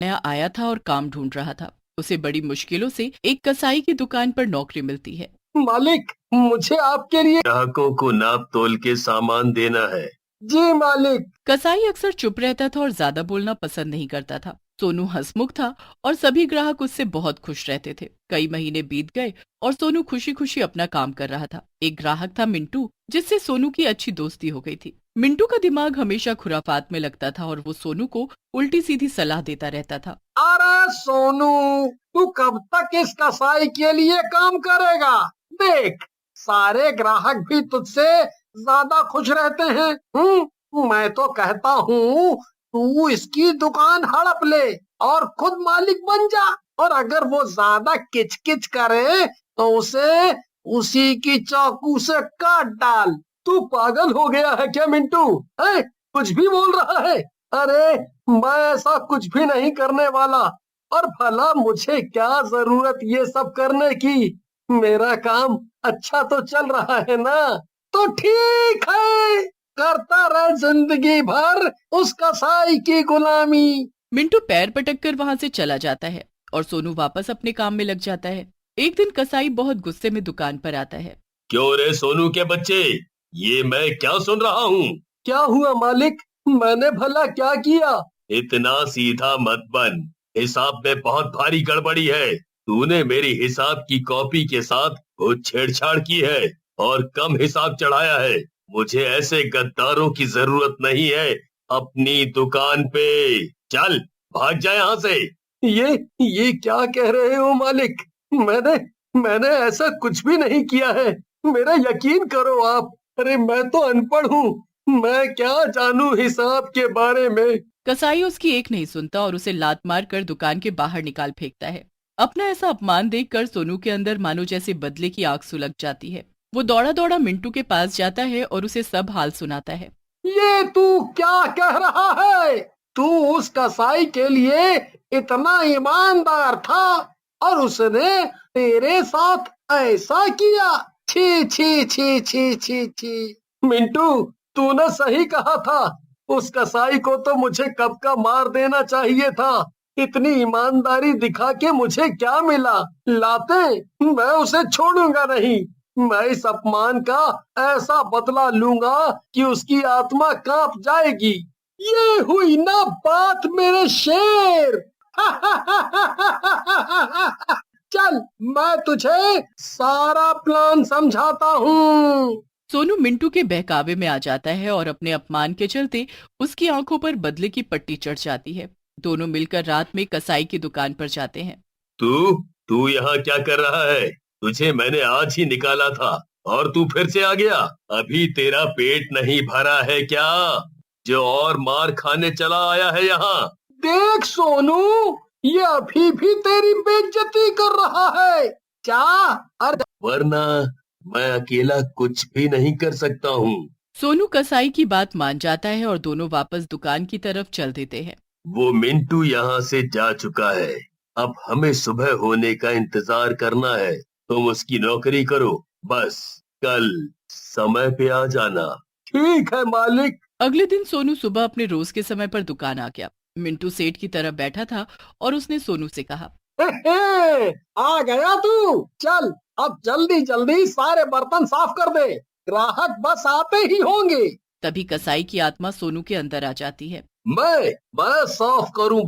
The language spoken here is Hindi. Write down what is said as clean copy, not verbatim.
नया आया था और काम ढूंढ रहा था। उसे बड़ी मुश्किलों से एक कसाई की दुकान पर नौकरी मिलती है। मालिक, मुझे आपके लिए ग्राहकों को नाप तोल के सामान देना है। जी मालिक। कसाई अक्सर चुप रहता था और ज्यादा बोलना पसंद नहीं करता था। सोनू हंसमुख था और सभी ग्राहक उससे बहुत खुश रहते थे। कई महीने बीत गए और सोनू खुशी खुशी अपना काम कर रहा था। एक ग्राहक था मिंटू, जिससे सोनू की अच्छी दोस्ती हो गई थी। मिंटू का दिमाग हमेशा खुराफात में लगता था और वो सोनू को उल्टी सीधी सलाह देता रहता था। अरे सोनू, तू कब तक इस कसाई के लिए काम करेगा? देख, सारे ग्राहक भी तुझसे ज्यादा खुश रहते हैं। मैं तो कहता हूँ तू इसकी दुकान हड़प ले और खुद मालिक बन जा। और अगर वो ज्यादा किचकिच करे तो उसे उसी की चाकू से काट डाल। तू पागल हो गया है क्या मिंटू? है, कुछ भी बोल रहा है? अरे, मैं ऐसा कुछ भी नहीं करने वाला। और भला मुझे क्या जरूरत ये सब करने की? मेरा काम अच्छा तो चल रहा है ना? तो ठीक है, करता रह जिंदगी भर उस कसाई की गुलामी। मिंटू पैर पटक कर वहां से चला जाता है और सोनू वापस अपने काम में लग जाता है। एक दिन कसाई बहुत गुस्से में दुकान पर आता है। क्यों रे सोनू के बच्चे, ये मैं क्या सुन रहा हूँ? क्या हुआ मालिक? मैंने भला क्या किया? इतना सीधा मत बन, हिसाब में बहुत भारी गड़बड़ी है। तूने मेरी हिसाब की कॉपी के साथ कुछ छेड़छाड़ की है और कम हिसाब चढ़ाया है। मुझे ऐसे गद्दारों की जरूरत नहीं है अपनी दुकान पे। चल, भाग जा यहाँ से। ये क्या कह रहे हो मालिक? मैंने मैंने ऐसा कुछ भी नहीं किया है। मेरा यकीन करो आप। अरे, मैं तो अनपढ़ हूँ, मैं क्या जानूं हिसाब के बारे में। कसाई उसकी एक नहीं सुनता और उसे लात मार कर दुकान के बाहर निकाल फेंकता है। अपना ऐसा अपमान देखकर सोनू के अंदर मानो जैसे बदले की आग सुलग जाती है। वो दौड़ा दौड़ा मिंटू के पास जाता है और उसे सब हाल सुनाता है। ये तू क्या कह रहा है? तू उस कसाई के लिए इतना ईमानदार था और उसने तेरे साथ ऐसा किया? छी छी छी छी छी छी। मिंटू, तूने सही कहा था। उस कसाई को तो मुझे कब का मार देना चाहिए था। इतनी ईमानदारी दिखा के मुझे क्या मिला? लाते, मैं उसे छोड़ूंगा नहीं। मैं इस अपमान का ऐसा बदला लूंगा कि उसकी आत्मा कांप जाएगी। ये हुई ना बात मेरे शेर। चल, मैं तुझे सारा प्लान समझाता हूँ। सोनू मिंटू के बहकावे में आ जाता है और अपने अपमान के चलते उसकी आंखों पर बदले की पट्टी चढ़ जाती है। दोनों मिलकर रात में कसाई की दुकान पर जाते हैं। तू तू यहाँ क्या कर रहा है? तुझे मैंने आज ही निकाला था और तू फिर से आ गया। अभी तेरा पेट नहीं भरा है क्या, जो और मार खाने चला आया है यहाँ? देख सोनू, ये अभी भी तेरी बेइज्जती कर रहा है क्या? अरे, वरना मैं अकेला कुछ भी नहीं कर सकता हूँ। सोनू कसाई की बात मान जाता है और दोनों वापस दुकान की तरफ चल देते हैं। वो मिंटू यहाँ से जा चुका है। अब हमें सुबह होने का इंतजार करना है। तुम उसकी नौकरी करो, बस कल समय पे आ जाना। ठीक है मालिक। अगले दिन सोनू सुबह अपने रोज के समय पर दुकान आ गया। मिंटू सेठ की तरफ बैठा था और उसने सोनू से कहा, आ गया तू? चल, अब जल्दी जल्दी सारे बर्तन साफ कर दे, ग्राहक बस आते ही होंगे। तभी कसाई की आत्मा सोनू के अंदर आ जाती है। मैं साफ करूं